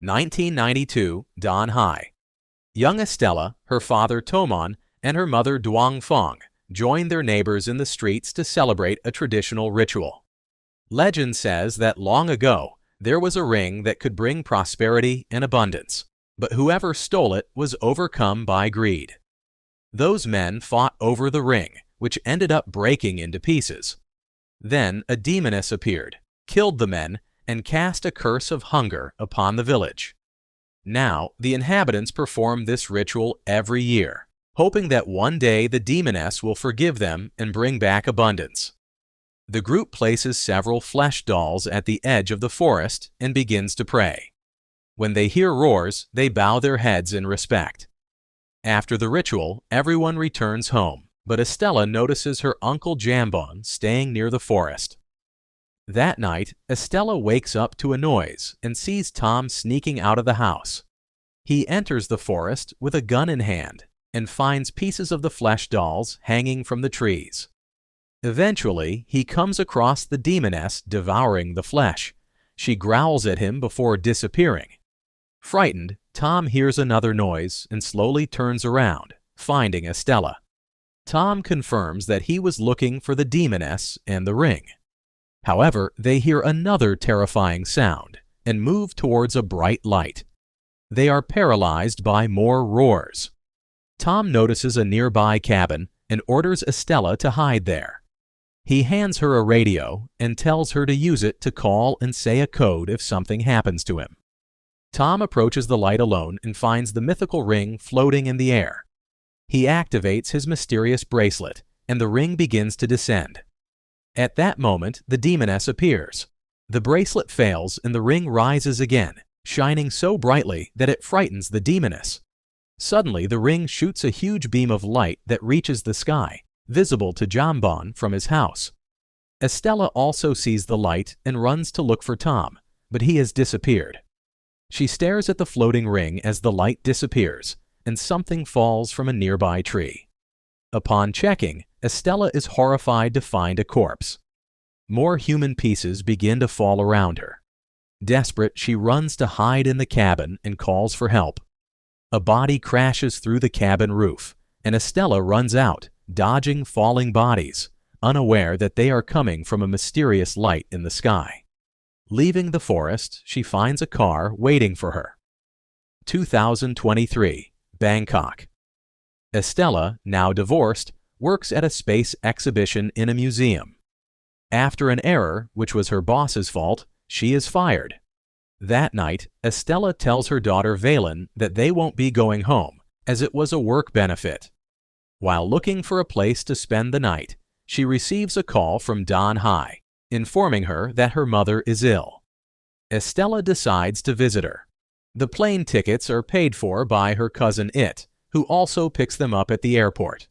1992, Dan Hai. Young Estella, her father Tomon, and her mother Duang Fong join their neighbors in the streets to celebrate a traditional ritual. Legend says that long ago, there was a ring that could bring prosperity and abundance, but whoever stole it was overcome by greed. Those men fought over the ring, which ended up breaking into pieces. Then a demoness appeared, killed the men, and cast a curse of hunger upon the village. Now, the inhabitants perform this ritual every year, hoping that one day the demoness will forgive them and bring back abundance. The group places several flesh dolls at the edge of the forest and begins to pray. When they hear roars, they bow their heads in respect. After the ritual, everyone returns home, but Estella notices her uncle Jambon staying near the forest. That night, Estella wakes up to a noise and sees Tom sneaking out of the house. He enters the forest with a gun in hand and finds pieces of the flesh dolls hanging from the trees. Eventually, he comes across the demoness devouring the flesh. She growls at him before disappearing. Frightened, Tom hears another noise and slowly turns around, finding Estella. Tom confirms that he was looking for the demoness and the ring. However, they hear another terrifying sound and move towards a bright light. They are paralyzed by more roars. Tom notices a nearby cabin and orders Estella to hide there. He hands her a radio and tells her to use it to call and say a code if something happens to him. Tom approaches the light alone and finds the mythical ring floating in the air. He activates his mysterious bracelet, and the ring begins to descend. At that moment, the demoness appears. The bracelet fails and the ring rises again, shining so brightly that it frightens the demoness. Suddenly, the ring shoots a huge beam of light that reaches the sky, visible to Jambon from his house. Estella also sees the light and runs to look for Tom, but he has disappeared. She stares at the floating ring as the light disappears, and something falls from a nearby tree. Upon checking, Estella is horrified to find a corpse. More human pieces begin to fall around her. Desperate, she runs to hide in the cabin and calls for help. A body crashes through the cabin roof, and Estella runs out, dodging falling bodies, unaware that they are coming from a mysterious light in the sky. Leaving the forest, she finds a car waiting for her. 2023, Bangkok. Estella, now divorced, works at a space exhibition in a museum. After an error, which was her boss's fault, she is fired. That night, Estella tells her daughter Valen that they won't be going home, as it was a work benefit. While looking for a place to spend the night, she receives a call from Dan Hai, informing her that her mother is ill. Estella decides to visit her. The plane tickets are paid for by her cousin It, who also picks them up at the airport.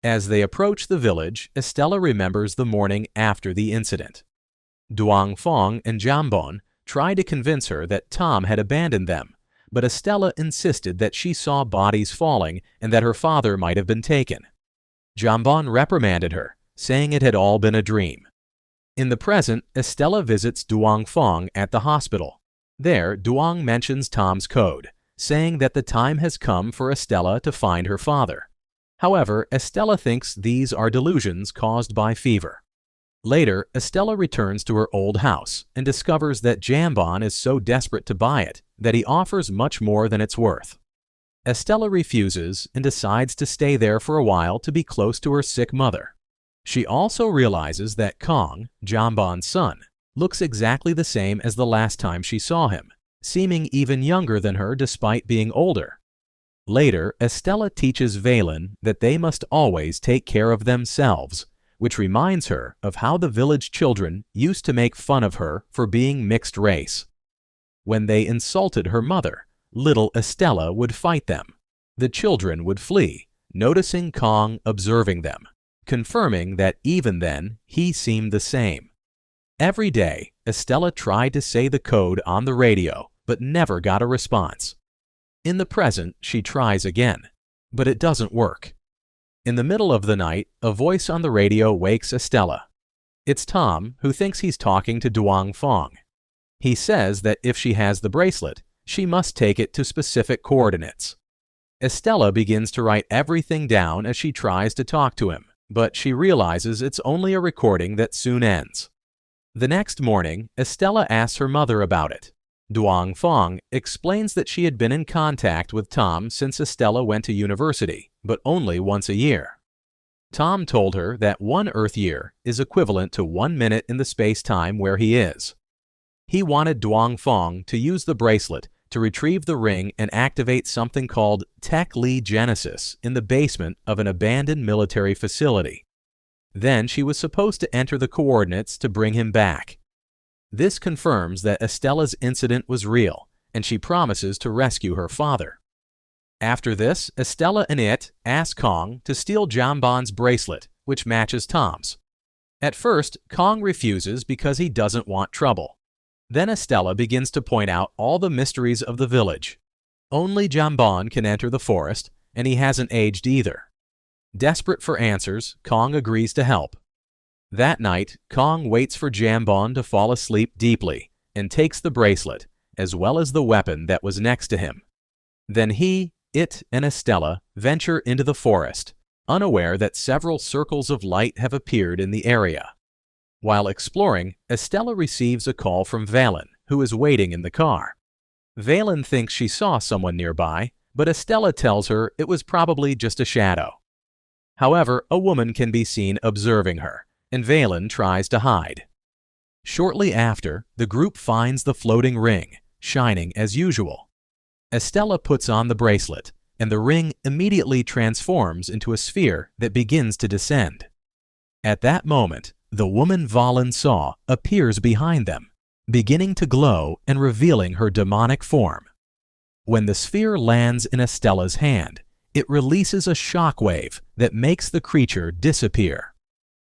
As they approach the village, Estella remembers the morning after the incident. Duang Fong and Jambon tried to convince her that Tom had abandoned them, but Estella insisted that she saw bodies falling and that her father might have been taken. Jambon reprimanded her, saying it had all been a dream. In the present, Estella visits Duang Fong at the hospital. There, Duang mentions Tom's code, saying that the time has come for Estella to find her father. However, Estella thinks these are delusions caused by fever. Later, Estella returns to her old house and discovers that Jambon is so desperate to buy it that he offers much more than it's worth. Estella refuses and decides to stay there for a while to be close to her sick mother. She also realizes that Kong, Jambon's son, looks exactly the same as the last time she saw him, seeming even younger than her despite being older. Later, Estella teaches Valen that they must always take care of themselves, which reminds her of how the village children used to make fun of her for being mixed race. When they insulted her mother, little Estella would fight them. The children would flee, noticing Kong observing them, confirming that even then he seemed the same. Every day, Estella tried to say the code on the radio, but never got a response. In the present, she tries again, but it doesn't work. In the middle of the night, a voice on the radio wakes Estella. It's Tom, who thinks he's talking to Duang Fong. He says that if she has the bracelet, she must take it to specific coordinates. Estella begins to write everything down as she tries to talk to him, but she realizes it's only a recording that soon ends. The next morning, Estella asks her mother about it. Duong Fong explains that she had been in contact with Tom since Estella went to university, but only once a year. Tom told her that 1 Earth year is equivalent to 1 minute in the space-time where he is. He wanted Duong Fong to use the bracelet to retrieve the ring and activate something called Taklee Genesis in the basement of an abandoned military facility. Then she was supposed to enter the coordinates to bring him back. This confirms that Estella's incident was real, and she promises to rescue her father. After this, Estella and It ask Kong to steal Jambon's bracelet, which matches Tom's. At first, Kong refuses because he doesn't want trouble. Then Estella begins to point out all the mysteries of the village. Only Jambon can enter the forest, and he hasn't aged either. Desperate for answers, Kong agrees to help. That night, Kong waits for Jambon to fall asleep deeply and takes the bracelet, as well as the weapon that was next to him. Then he, It, and Estella venture into the forest, unaware that several circles of light have appeared in the area. While exploring, Estella receives a call from Valen, who is waiting in the car. Valen thinks she saw someone nearby, but Estella tells her it was probably just a shadow. However, a woman can be seen observing her, and Valen tries to hide. Shortly after, the group finds the floating ring, shining as usual. Estella puts on the bracelet, and the ring immediately transforms into a sphere that begins to descend. At that moment, the woman Valen saw appears behind them, beginning to glow and revealing her demonic form. When the sphere lands in Estella's hand, it releases a shock wave that makes the creature disappear.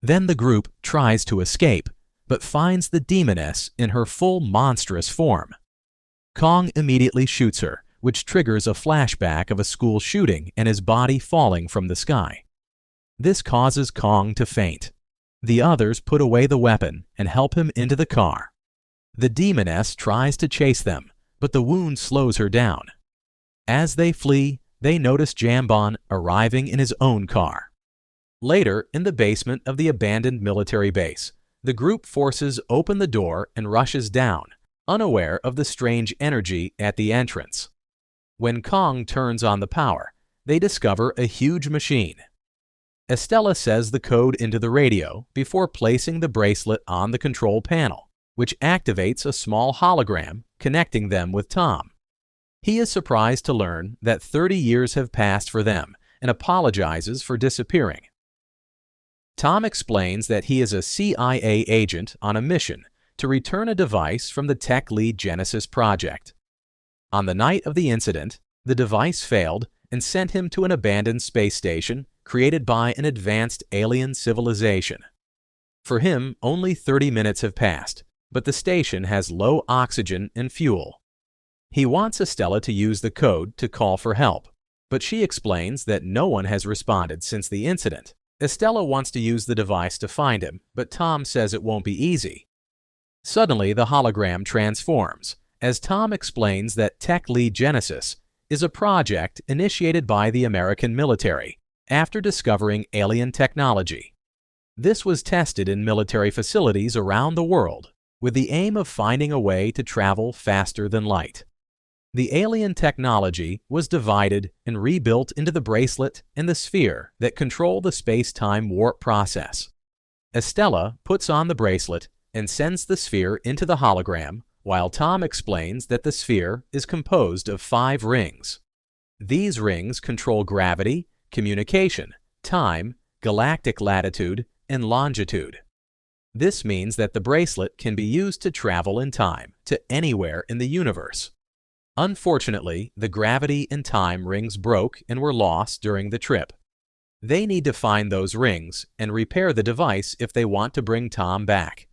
Then the group tries to escape, but finds the demoness in her full monstrous form. Kong immediately shoots her, which triggers a flashback of a school shooting and his body falling from the sky. This causes Kong to faint. The others put away the weapon and help him into the car. The demoness tries to chase them, but the wound slows her down. As they flee, they notice Jambon arriving in his own car. Later, in the basement of the abandoned military base, the group forces open the door and rushes down, unaware of the strange energy at the entrance. When Kong turns on the power, they discover a huge machine. Estella says the code into the radio before placing the bracelet on the control panel, which activates a small hologram connecting them with Tom. He is surprised to learn that 30 years have passed for them and apologizes for disappearing. Tom explains that he is a CIA agent on a mission to return a device from the Taklee Genesis project. On the night of the incident, the device failed and sent him to an abandoned space station created by an advanced alien civilization. For him, only 30 minutes have passed, but the station has low oxygen and fuel. He wants Estella to use the code to call for help, but she explains that no one has responded since the incident. Estella wants to use the device to find him, but Tom says it won't be easy. Suddenly, the hologram transforms, as Tom explains that Taklee Genesis is a project initiated by the American military after discovering alien technology. This was tested in military facilities around the world with the aim of finding a way to travel faster than light. The alien technology was divided and rebuilt into the bracelet and the sphere that control the space-time warp process. Estella puts on the bracelet and sends the sphere into the hologram, while Tom explains that the sphere is composed of 5 rings. These rings control gravity, communication, time, galactic latitude, and longitude. This means that the bracelet can be used to travel in time to anywhere in the universe. Unfortunately, the gravity and time rings broke and were lost during the trip. They need to find those rings and repair the device if they want to bring Tom back.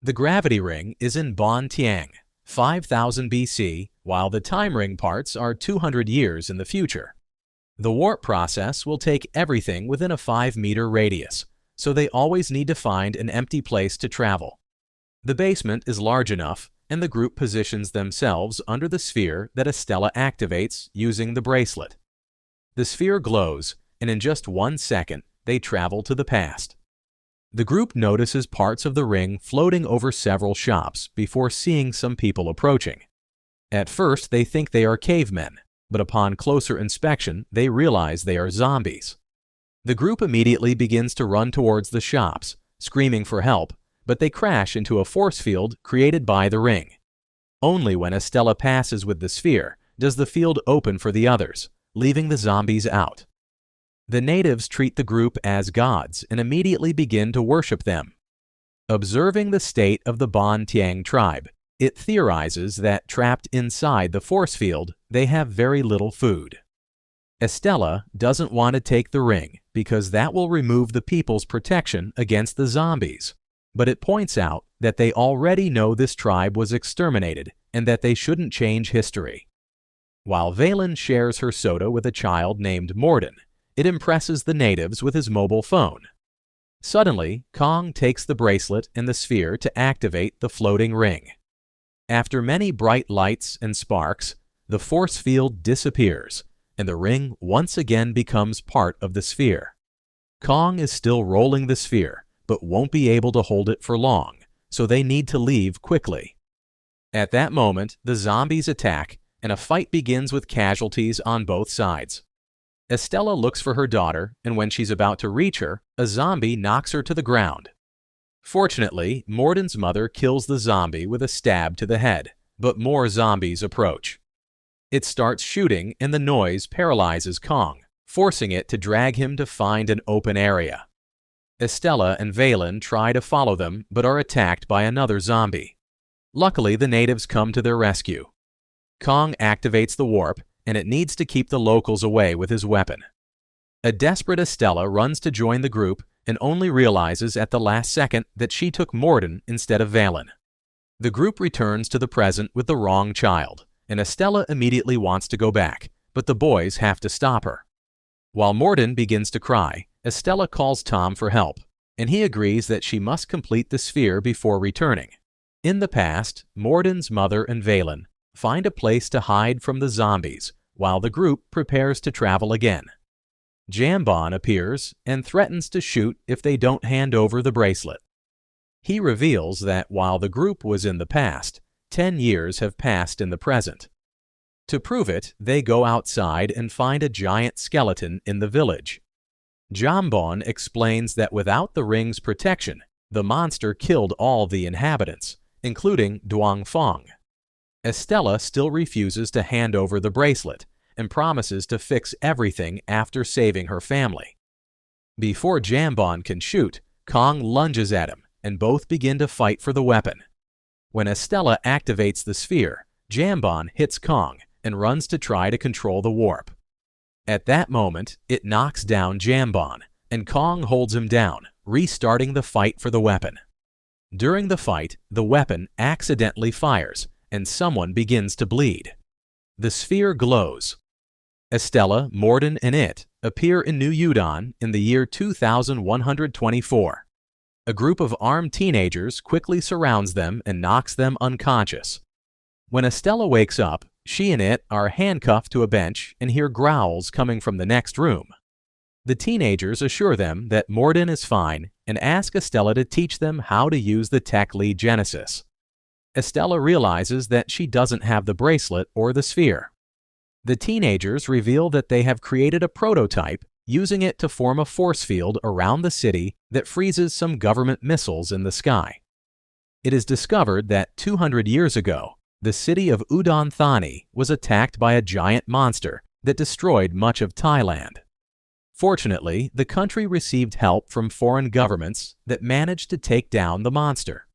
The gravity ring is in Bon Tiang, 5000 BC, while the time ring parts are 200 years in the future. The warp process will take everything within a 5-meter radius, so they always need to find an empty place to travel. The basement is large enough, and the group positions themselves under the sphere that Estella activates using the bracelet. The sphere glows, and in just 1 second, they travel to the past. The group notices parts of the ring floating over several shops before seeing some people approaching. At first, they think they are cavemen, but upon closer inspection, they realize they are zombies. The group immediately begins to run towards the shops, screaming for help, but they crash into a force field created by the ring. Only when Estella passes with the sphere does the field open for the others, leaving the zombies out. The natives treat the group as gods and immediately begin to worship them. Observing the state of the Bon Tiang tribe, it theorizes that trapped inside the force field, they have very little food. Estella doesn't want to take the ring because that will remove the people's protection against the zombies, but it points out that they already know this tribe was exterminated and that they shouldn't change history. While Valen shares her soda with a child named Morden, it impresses the natives with his mobile phone. Suddenly, Kong takes the bracelet and the sphere to activate the floating ring. After many bright lights and sparks, the force field disappears, and the ring once again becomes part of the sphere. Kong is still rolling the sphere, but won't be able to hold it for long, so they need to leave quickly. At that moment, the zombies attack, and a fight begins with casualties on both sides. Estella looks for her daughter, and when she's about to reach her, a zombie knocks her to the ground. Fortunately, Morden's mother kills the zombie with a stab to the head, but more zombies approach. It starts shooting, and the noise paralyzes Kong, forcing it to drag him to find an open area. Estella and Valen try to follow them, but are attacked by another zombie. Luckily, the natives come to their rescue. Kong activates the warp, and it needs to keep the locals away with his weapon. A desperate Estella runs to join the group and only realizes at the last second that she took Morden instead of Valen. The group returns to the present with the wrong child, and Estella immediately wants to go back, but the boys have to stop her. While Morden begins to cry, Estella calls Tom for help, and he agrees that she must complete the sphere before returning. In the past, Morden's mother and Valen find a place to hide from the zombies while the group prepares to travel again. Jambon appears and threatens to shoot if they don't hand over the bracelet. He reveals that while the group was in the past, 10 years have passed in the present. To prove it, they go outside and find a giant skeleton in the village. Jambon explains that without the ring's protection, the monster killed all the inhabitants, including Duong Fong. Estella still refuses to hand over the bracelet and promises to fix everything after saving her family. Before Jambon can shoot, Kong lunges at him, and both begin to fight for the weapon. When Estella activates the sphere, Jambon hits Kong and runs to try to control the warp. At that moment, it knocks down Jambon, and Kong holds him down, restarting the fight for the weapon. During the fight, the weapon accidentally fires, and someone begins to bleed. The sphere glows. Estella, Morden, and it appear in New Udon in the year 2124. A group of armed teenagers quickly surrounds them and knocks them unconscious. When Estella wakes up, she and it are handcuffed to a bench and hear growls coming from the next room. The teenagers assure them that Morden is fine and ask Estella to teach them how to use the Taklee Genesis. Estella realizes that she doesn't have the bracelet or the sphere. The teenagers reveal that they have created a prototype using it to form a force field around the city that freezes some government missiles in the sky. It is discovered that 200 years ago, the city of Udon Thani was attacked by a giant monster that destroyed much of Thailand. Fortunately, the country received help from foreign governments that managed to take down the monster.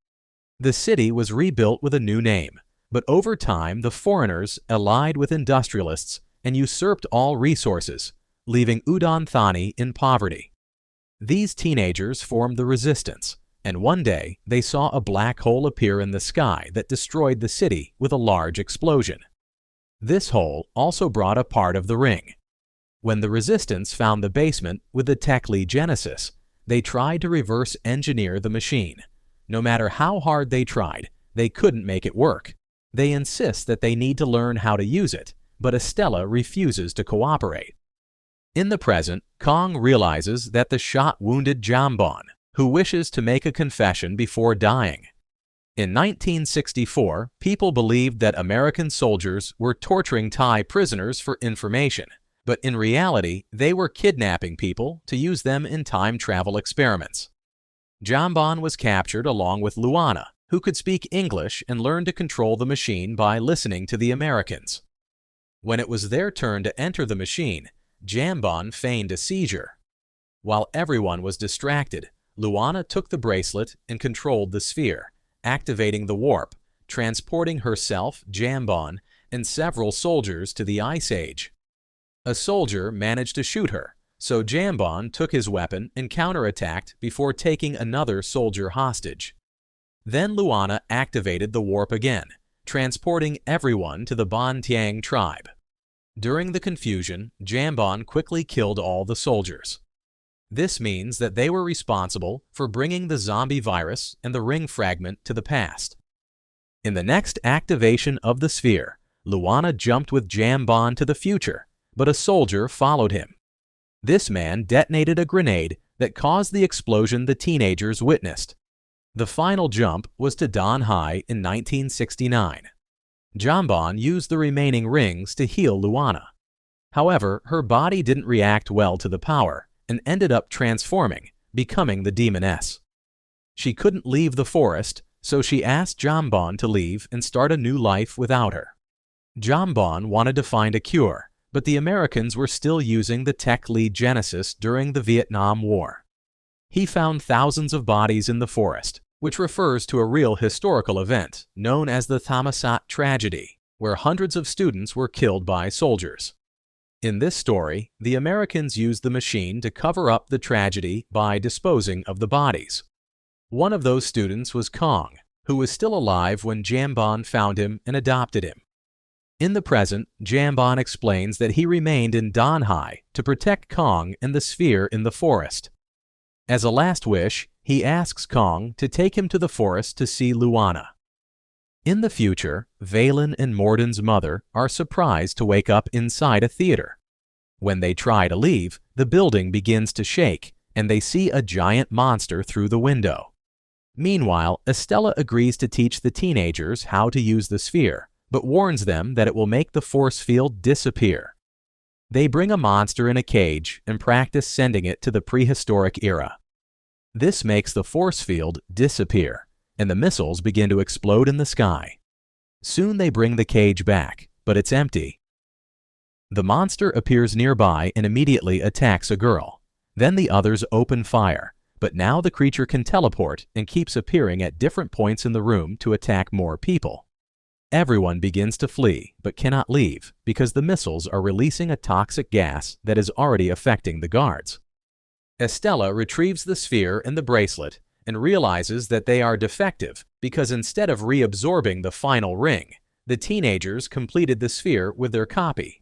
The city was rebuilt with a new name, but over time the foreigners allied with industrialists and usurped all resources, leaving Udon Thani in poverty. These teenagers formed the resistance, and one day they saw a black hole appear in the sky that destroyed the city with a large explosion. This hole also brought a part of the ring. When the resistance found the basement with the Taklee Genesis, they tried to reverse engineer the machine. No matter how hard they tried, they couldn't make it work. They insist that they need to learn how to use it, but Estella refuses to cooperate. In the present, Kong realizes that the shot wounded Jambon, who wishes to make a confession before dying. In 1964, people believed that American soldiers were torturing Thai prisoners for information, but in reality, they were kidnapping people to use them in time travel experiments. Jambon was captured along with Luana, who could speak English and learned to control the machine by listening to the Americans. When it was their turn to enter the machine, Jambon feigned a seizure. While everyone was distracted, Luana took the bracelet and controlled the sphere, activating the warp, transporting herself, Jambon, and several soldiers to the Ice Age. A soldier managed to shoot her, so Jambon took his weapon and counterattacked before taking another soldier hostage. Then Luana activated the warp again, transporting everyone to the Bontiang tribe. During the confusion, Jambon quickly killed all the soldiers. This means that they were responsible for bringing the zombie virus and the ring fragment to the past. In the next activation of the sphere, Luana jumped with Jambon to the future, but a soldier followed him. This man detonated a grenade that caused the explosion the teenagers witnessed. The final jump was to Dan Hai in 1969. Jambon used the remaining rings to heal Luana. However, her body didn't react well to the power and ended up transforming, becoming the demoness. She couldn't leave the forest, so she asked Jambon to leave and start a new life without her. Jambon wanted to find a cure, but the Americans were still using the Taklee Genesis during the Vietnam War. He found thousands of bodies in the forest, which refers to a real historical event known as the Thammasat tragedy, where hundreds of students were killed by soldiers. In this story, the Americans used the machine to cover up the tragedy by disposing of the bodies. One of those students was Kong, who was still alive when Jambon found him and adopted him. In the present, Jambon explains that he remained in Dan Hai to protect Kong and the sphere in the forest. As a last wish, he asks Kong to take him to the forest to see Luana. In the future, Valen and Morden's mother are surprised to wake up inside a theater. When they try to leave, the building begins to shake, and they see a giant monster through the window. Meanwhile, Estella agrees to teach the teenagers how to use the sphere, but warns them that it will make the force field disappear. They bring a monster in a cage and practice sending it to the prehistoric era. This makes the force field disappear, and the missiles begin to explode in the sky. Soon they bring the cage back, but it's empty. The monster appears nearby and immediately attacks a girl. Then the others open fire, but now the creature can teleport and keeps appearing at different points in the room to attack more people. Everyone begins to flee, but cannot leave because the missiles are releasing a toxic gas that is already affecting the guards. Estella retrieves the sphere and the bracelet and realizes that they are defective because instead of reabsorbing the final ring, the teenagers completed the sphere with their copy.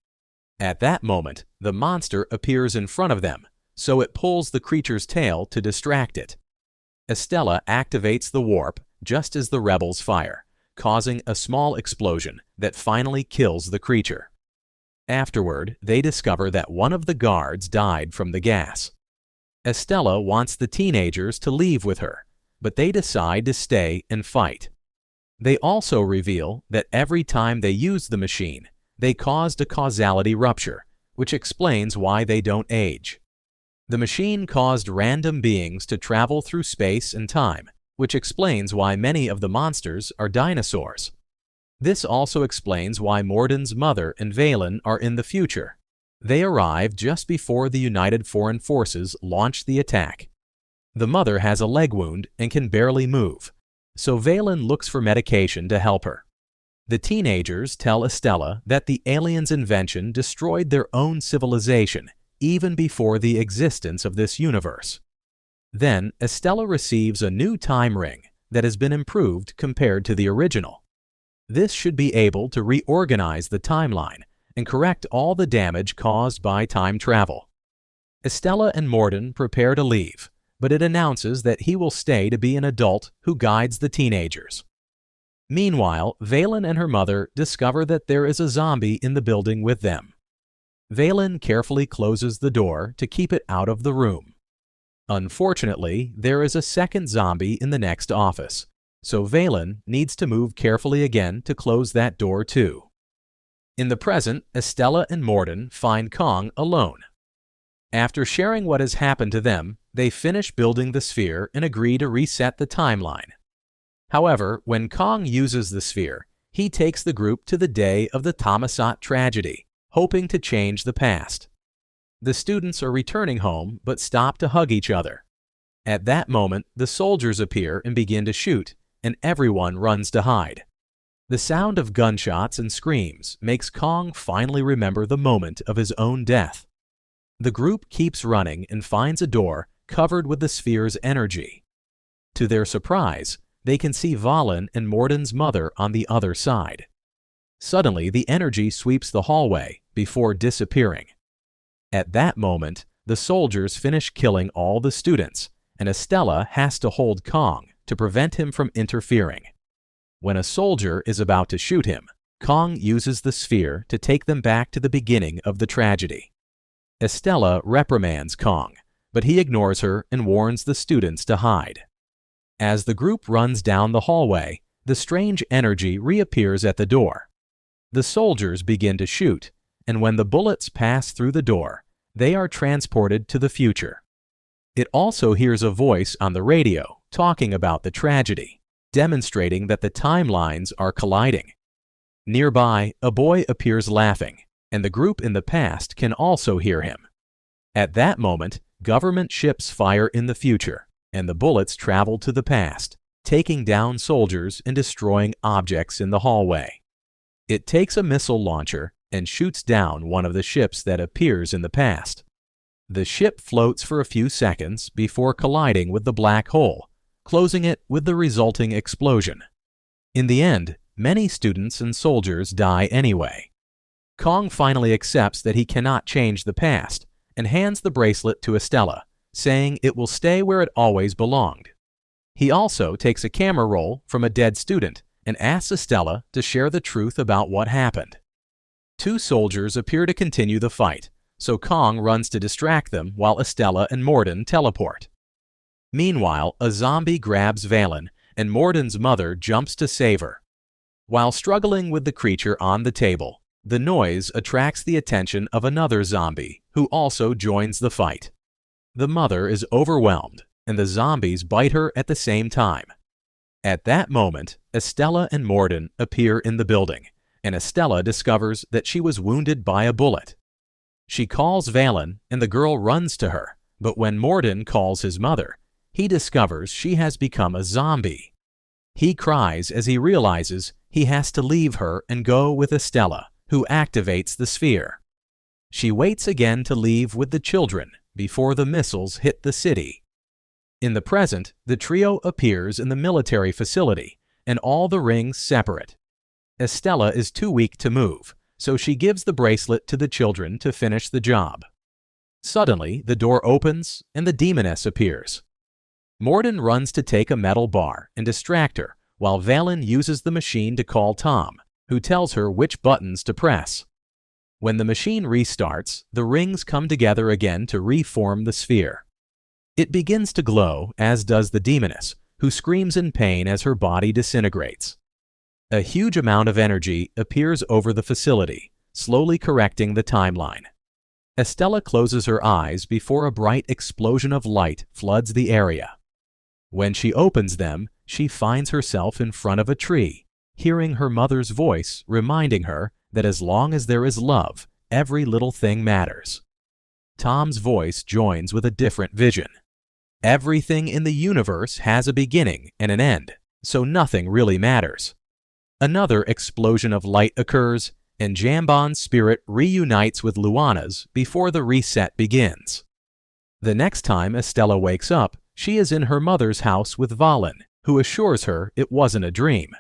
At that moment, the monster appears in front of them, so it pulls the creature's tail to distract it. Estella activates the warp just as the rebels fire, causing a small explosion that finally kills the creature. Afterward, they discover that one of the guards died from the gas. Estella wants the teenagers to leave with her, but they decide to stay and fight. They also reveal that every time they use the machine, they caused a causality rupture, which explains why they don't age. The machine caused random beings to travel through space and time, which explains why many of the monsters are dinosaurs. This also explains why Morden's mother and Valen are in the future. They arrive just before the United Foreign Forces launch the attack. The mother has a leg wound and can barely move, so Valen looks for medication to help her. The teenagers tell Estella that the aliens' invention destroyed their own civilization even before the existence of this universe. Then, Estella receives a new time ring that has been improved compared to the original. This should be able to reorganize the timeline and correct all the damage caused by time travel. Estella and Morden prepare to leave, but it announces that he will stay to be an adult who guides the teenagers. Meanwhile, Valen and her mother discover that there is a zombie in the building with them. Valen carefully closes the door to keep it out of the room. Unfortunately, there is a second zombie in the next office, so Valen needs to move carefully again to close that door too. In the present, Estella and Morden find Kong alone. After sharing what has happened to them, they finish building the sphere and agree to reset the timeline. However, when Kong uses the sphere, he takes the group to the day of the Thammasat tragedy, hoping to change the past. The students are returning home but stop to hug each other. At that moment, the soldiers appear and begin to shoot, and everyone runs to hide. The sound of gunshots and screams makes Kong finally remember the moment of his own death. The group keeps running and finds a door covered with the sphere's energy. To their surprise, they can see Valen and Morden's mother on the other side. Suddenly, the energy sweeps the hallway before disappearing. At that moment, the soldiers finish killing all the students, and Estella has to hold Kong to prevent him from interfering. When a soldier is about to shoot him, Kong uses the sphere to take them back to the beginning of the tragedy. Estella reprimands Kong, but he ignores her and warns the students to hide. As the group runs down the hallway, the strange energy reappears at the door. The soldiers begin to shoot, and when the bullets pass through the door, they are transported to the future. It also hears a voice on the radio talking about the tragedy, demonstrating that the timelines are colliding. Nearby, a boy appears laughing, and the group in the past can also hear him. At that moment, government ships fire in the future, and the bullets travel to the past, taking down soldiers and destroying objects in the hallway. It takes a missile launcher and shoots down one of the ships that appears in the past. The ship floats for a few seconds before colliding with the black hole, closing it with the resulting explosion. In the end, many students and soldiers die anyway. Kong finally accepts that he cannot change the past and hands the bracelet to Estella, saying it will stay where it always belonged. He also takes a camera roll from a dead student and asks Estella to share the truth about what happened. Two soldiers appear to continue the fight, so Kong runs to distract them while Estella and Morden teleport. Meanwhile, a zombie grabs Valen, and Morden's mother jumps to save her. While struggling with the creature on the table, the noise attracts the attention of another zombie, who also joins the fight. The mother is overwhelmed, and the zombies bite her at the same time. At that moment, Estella and Morden appear in the building, and Estella discovers that she was wounded by a bullet. She calls Valen, and the girl runs to her, but when Morden calls his mother, he discovers she has become a zombie. He cries as he realizes he has to leave her and go with Estella, who activates the sphere. She waits again to leave with the children before the missiles hit the city. In the present, the trio appears in the military facility, and all the rings separate. Estella is too weak to move, so she gives the bracelet to the children to finish the job. Suddenly, the door opens and the demoness appears. Morden runs to take a metal bar and distract her, while Valen uses the machine to call Tom, who tells her which buttons to press. When the machine restarts, the rings come together again to reform the sphere. It begins to glow, as does the demoness, who screams in pain as her body disintegrates. A huge amount of energy appears over the facility, slowly correcting the timeline. Estella closes her eyes before a bright explosion of light floods the area. When she opens them, she finds herself in front of a tree, hearing her mother's voice reminding her that as long as there is love, every little thing matters. Tom's voice joins with a different vision. Everything in the universe has a beginning and an end, so nothing really matters. Another explosion of light occurs, and Jambon's spirit reunites with Luana's before the reset begins. The next time Estella wakes up, she is in her mother's house with Valen, who assures her it wasn't a dream.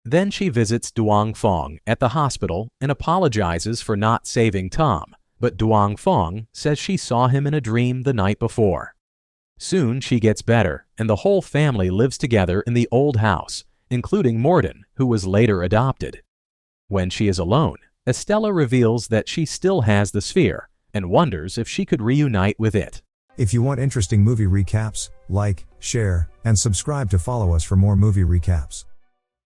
Then she visits Duong Fong at the hospital and apologizes for not saving Tom, but Duong Fong says she saw him in a dream the night before. Soon she gets better, and the whole family lives together in the old house, including Morden, who was later adopted. When she is alone, Estella reveals that she still has the sphere and wonders if she could reunite with it. If you want interesting movie recaps, like, share, and subscribe to follow us for more movie recaps.